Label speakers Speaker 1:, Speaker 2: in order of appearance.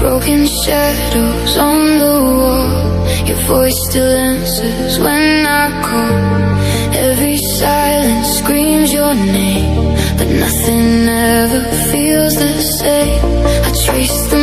Speaker 1: broken shadows on the wall. Your voice still answers when I call. Every silence screams your name, but nothing ever feels the same. I trace the